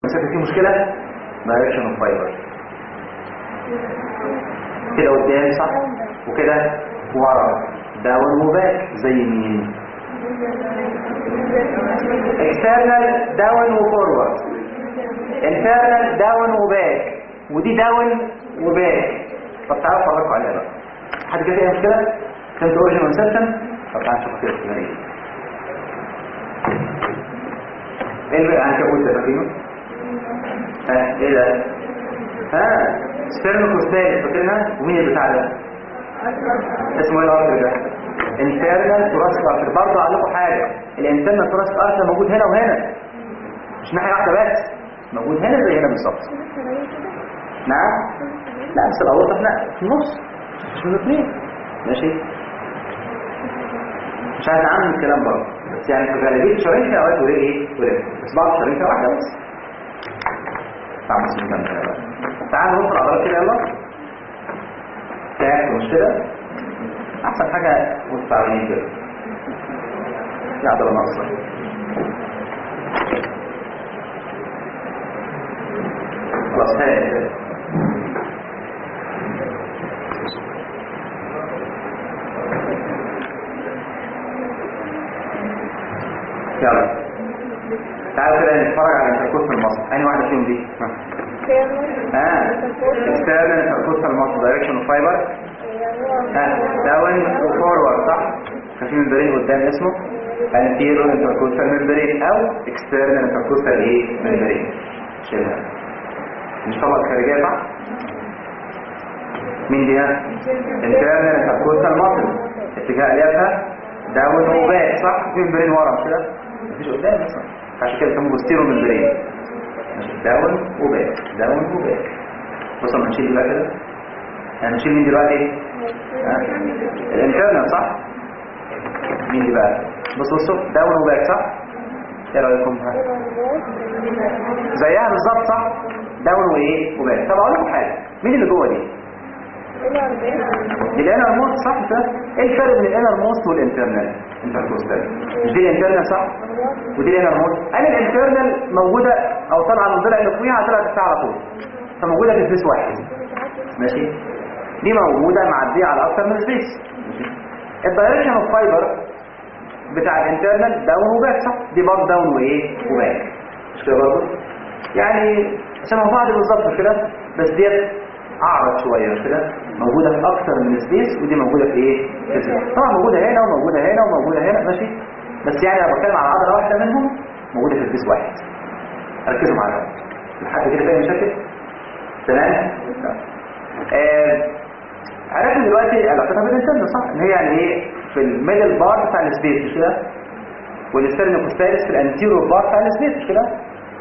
مسكت فيه مشكله دايركشن اوف فايبر كده قدام صح وكده ورا داون وباك زي مين؟ اكسترنال داون وفورورد انترنال داون وباك ودي داون وباك. طب تعالوا افرجكم عليها بقى. حد كده فيها مشكله؟ فهمت اوريجن وانسبشن؟ طب تعالوا نشوف كده ايه اللي بقى عنكبوت ده فاكرينه؟ ايه ده؟ ستيرنوكوستال فاكرينها؟ ومين البتاع ده؟ اسمه ايه الارتر ده؟ انترنال ثوراسيك ارتر. برضه اقول لكم حاجه، الانترنال ثوراسيك ارتر موجود هنا وهنا، مش ناحيه واحده بس، موجود هنا زي هنا بالظبط. نعم؟ لا بس الاورطه في النص مش من الاثنين. ماشي؟ مش عايز اعمل الكلام برضه، بس يعني في غالبيه شرايين فيها اوقات وليه ايه؟ وليه؟ بس بعض الشرايين فيها واحده بس. تعالوا نوصل العضلات كده يلا. مش كده؟ احسن حاجه مستعملين كده. في عضله ناقصه. خلاص هاي يلا تعالوا كده نتفرج على الانتركوستال ماسل. انهي واحده فيهم دي؟ external intercostal muscle direction of fiber down وفورورد صح؟ في ممبرين قدام اسمه anterior intercostal membrane او external intercostal ايه؟ membrane. شيلها. مش طبقة خارجية صح؟ مين دي ها؟ internal intercostal muscle اتجاه اليافها داون وباك صح؟ في ممبرين ورا مش كده؟ مفيش قدام اصلا عشان كده بيسموه posterior membrane. داون وباك داون وباك. بص اما نشيل دلوقتي كده هنشيل مين دلوقتي؟ الانترنال صح؟ مين دي بقى؟ بصوا داون وباك صح؟ ايه رايكم؟ زيها بالظبط صح؟ داون وايه؟ وباك. طب اقول لكم حاجه، مين اللي جوه دي؟ دي الانر موست صح كده؟ ايه الفرق بين الانر موست والانترنال؟ انتركوستال مش دي الانترنال صح؟ ودي الانر موست. انا الانترنال موجوده او طالعه من الضلع اللي فوقيها طلعت تحت على طول، فموجوده في سبيس واحد. ماشي؟ دي موجوده معديه على اكتر من سبيس. ماشي؟ الدايركشن اوف فايبر بتاع الانترنال داون وباك صح؟ دي برضه داون وايه؟ وباك. مش كده برضه؟ يعني شبه بعض بالظبط كده، بس ديت اعرض شويه كده، موجوده في اكتر من سبيس ودي موجوده في ايه؟ في سبيس. طبعا موجوده هنا وموجوده هنا وموجوده هنا. ماشي؟ بس يعني انا بتكلم على عضله واحده منهم موجوده في سبيس واحد. ركزوا معايا لحد كده فاهم مشاكل؟ تمام؟ عرفنا دلوقتي علاقتها بالانترنال صح؟ ان هي يعني ايه؟ في الميدل بار بتاع السبيس مش كده؟ والسترنوكوستاليس في الانتيريور بار بتاع السبيس مش كده؟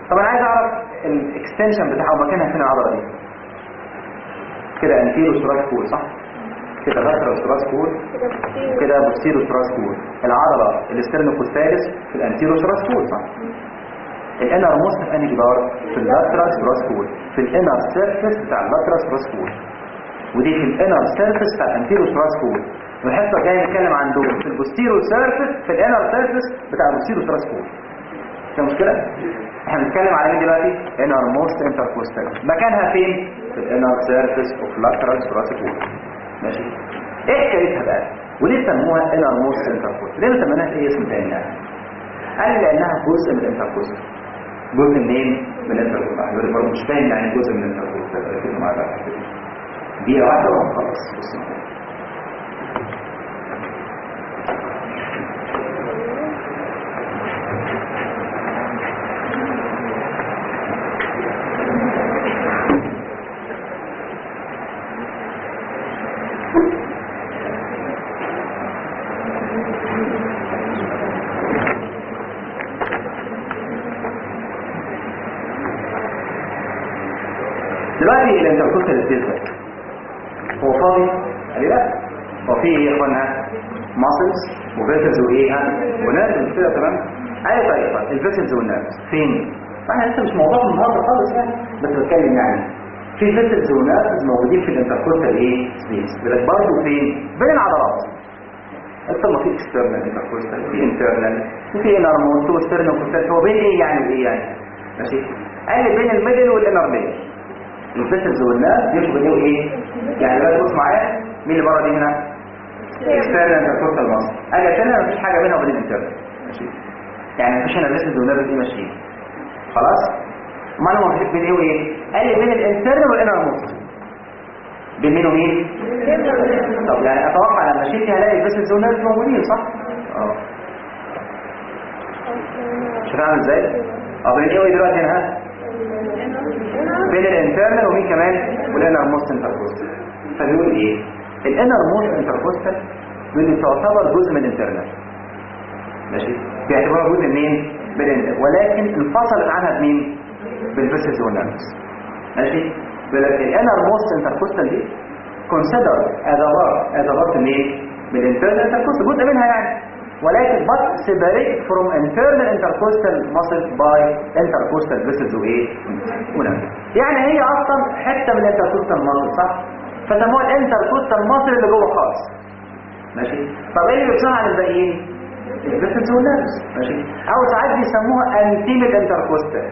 طب انا عايز اعرف الاكستنشن بتاعها ومكانها فين العضله دي؟ كده انتيريور ثوراس كول صح؟ كده لاترال ثوراس كول وكده بوستيريور ثوراس كول. العضله الاسترنوكوستاليس في الانتيريور ثوراس كول صح؟ الانر موست في انهي جدار؟ في اللاترال ثوراس كول، في الانر سيرفيس بتاع اللاترال ثوراس كول، ودي في الانر سيرفيس بتاع الانتيريور ثوراس كول. الحصه الجايه نتكلم عن دول في البوستيريور سيرفيس في الانر سيرفيس بتاع البوستيريور ثوراس كول. في مشكله؟ احنا بنتكلم على مين دلوقتي؟ انر موست انتركوستال. مكانها فين؟ في الانر سيرفيس اوف لاترال ثوراس كول. ماشي؟ ايه حكايتها بقى؟ وليه سموها انر موست انتركوستال؟ ليه ما سميناهاش ايه اسم تاني يعني؟ قال لانها جزء من الانتركوستال. جزء منين؟ من الانتركوستال. يقول برضه مش فاهم يعني جزء من الانتركوستال. ركزوا معايا بقى دقيقه واحده وهنخلص. بصوا دلوقتي الانتركوستال سبيس ده هو فاضي؟ قال لا، هو فيه ايه يا اخوانا؟ ماسلز وفيسلز وايه ونيرفز كده تمام؟ اي طيب الفيسلز والنيرفز فين؟ احنا لسه مش موضوع النهارده خالص يعني، بس بتكلم يعني في فيسلز ونيرفز موجودين في الانتركوستال ايه؟ سبيس. بس برضه فين؟ بين العضلات. اكتر ما في اكسترنال انتركوستال، في انترنال، وفي انر موست وسترنال كوستال. هو بين ايه يعني وايه يعني؟ ماشي؟ قال لي بين الميدل والانر لاير الفيسلز والناس يمشوا بين ايه؟ يعني بقى بص معايا مين اللي بره دي هنا؟ اكسترنال انتركوستال ماسل. اجي تاني مفيش حاجه بينها وبين الانترنال ماشي. يعني مفيش هنا الفيسلز والناس دي ماشيين خلاص؟ امال هو مفيش بين ايه وايه؟ قال لي بين الانترنال والانر ماسل. بين مين ومين؟ طب يعني اتوقع لما مشيت هلاقي الفيسلز والناس موجودين صح؟ شوف عامل ازاي؟ بين ايه وايه دلوقتي هنا؟ بين الانترنال ومين كمان؟ والانر موست انتركوستال. فبيقول ايه؟ الانر موست انتركوستال اللي تعتبر جزء من الانترنال ماشي؟ بيعتبرها جزء منين؟ ولكن انفصلت عنها بمين؟ بالفيسلز والنيرفز ماشي؟ الانر موست انتركوستال دي consider as a part منين؟ من الانترنال انتركوستال جزء منها يعني، ولكن but separate from internal intercostal muscle by intercostal vessels وايه؟ ونفس. يعني هي اصلا حته من الانتركوستال muscle صح؟ فسموها الانتركوستال muscle اللي جوه خالص ماشي؟ طب ايه اللي بيفصلها عن الباقيين؟ الفيسلز والنيرفز ماشي؟ او ساعات بيسموها انتيمال انتركوستال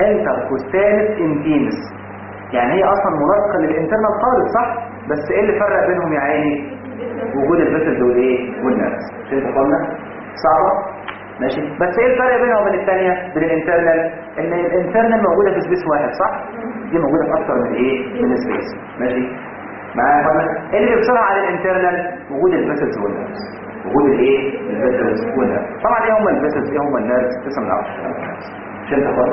انتركوستالس انتيمس، يعني هي اصلا مناقضه للانترنال خالص صح؟ بس ايه اللي فرق بينهم يا عيني؟ وجود الفيسلز والايه؟ والنيرفز. انت قلنا صعبه ماشي، بس ايه الفرق بينها وبين الثانيه؟ بين الانترنال ان الانترنال موجوده في سبيس واحد صح؟ دي موجوده في اكثر من ايه؟ من سبيس ماشي معايا يا اخوانا؟ ايه اللي بيفصلها عن الانترنال؟ وجود الفيسلز والنيرفز. وجود الايه؟ الفيسلز والنيرفز. طبعا ايه هم الفيسلز؟ ايه هم النيرفز؟ لسه ما نعرفش. عشان تاخد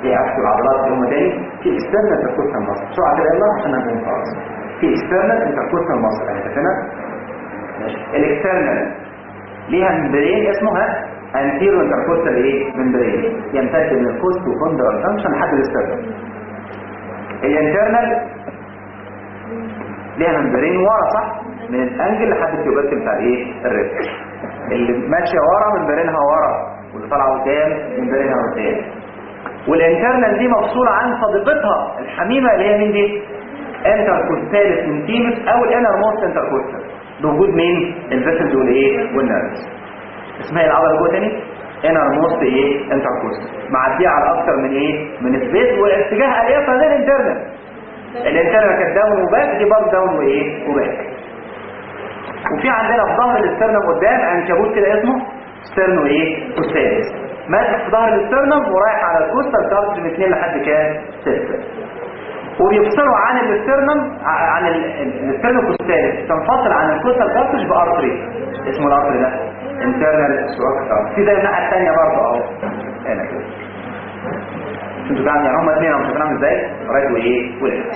ايه عكس العضلات اللي هم تاني في اكسترنال انتركوستال ماسل. بسرعه كده يلا عشان نقوم خلاص. في اكسترنال انتركوستال ماسل اهي هنا ماشي. الاكسترنال ليها ممبرين اسمها انتيرو انتركوستال ايه؟ ممبرين يمتد من الكوست وكوندرال جانكشن لحد الاسترنال. الانترنال ليها ممبرين ورا صح؟ من الانجل لحد التيوبات بتاع ايه؟ الريب. اللي ماشيه ورا ممبرينها ورا واللي طالعه قدام ممبرينها قدام. والانترنال دي مفصوله عن صديقتها الحميمه اللي هي مين دي؟ انتركوستالس انتيمس او الانر موست انتركوستال بوجود مين؟ الفيسلز والايه؟ والنيرفز. اسمها العضله جوه تاني انر موست ايه؟ انتركوستال معديه على اكتر من ايه؟ من سبيس واتجاه اليافه غير الانترنال. الانترنال كانت داون وباك، دي برضه داون وايه؟ وباك. وفي عندنا في ظهر الاسترنم قدام عنكبوت كده اسمه سترنو ايه؟ كوستالس ماسك في ظهر الاسترنم ورايح على الكوستال كارتج من 2 لحد كام؟ 6. وبيفصلوا عن الاسترنم عن الاسترنم كوستالس تنفصل عن الكوستال كارتج بارتري اسمه الارتري ده انترنال ستراكشر. في زي الناحيه الثانيه برضه اهو هنا كده. انتوا فاهمين يعني هما الاثنين مش فاهمين ازاي؟ رايت وايه؟ وليفت.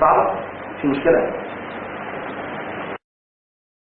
صعب؟ في مشكله؟